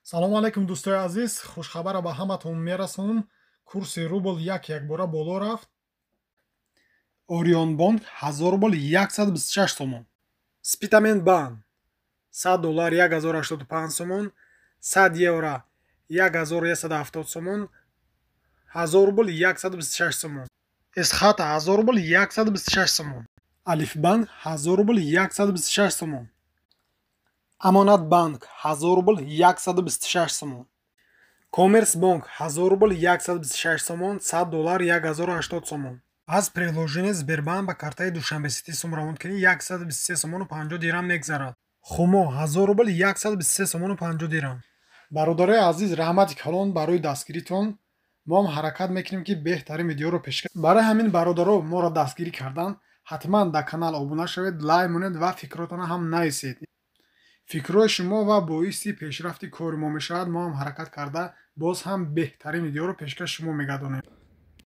салому алайкум дӯстои азиз, хушхабара ба ҳаматон мерасонам. Курси рубл якбора боло рафт. Орион банк 1000 рубл 126 сомон. Спитамент банк $100 1085 сомон, 100 евро 1170 сомон, 1000 рубл 126 сомон. Эсхата 1000 рубл 126 сомон. Алифбанк 1000 рубл 126 сомон. Амонатбанк 1000 рубл 126 сомон. Коммерсбанк 1000 рубл 126 сомон, $100 1080 сомон. аз приложение Сбербанк ба картаи Душанбеситӣ сумра мумкини 123 сомону 50 дирам мегзарад. Хумо 1000 рубл 123 сомону 50 дирам. бародарои азиз, раҳмати калон барои дастгиритон. мо ҳам ҳаракат мекунем ки беҳтарин видеоро пешкаш. барои ҳамин бародаро моро дастгирӣ кардан, ҳатман дар канал обуна шавед, лайк монед ва фикротона ҳам нависед. фикрҳои шумо ва боиси пешрафти кори мо мешавад. мо ҳам ҳаракат карда боз ҳам беҳтарин видеоро пешкаш шумо мегардонем.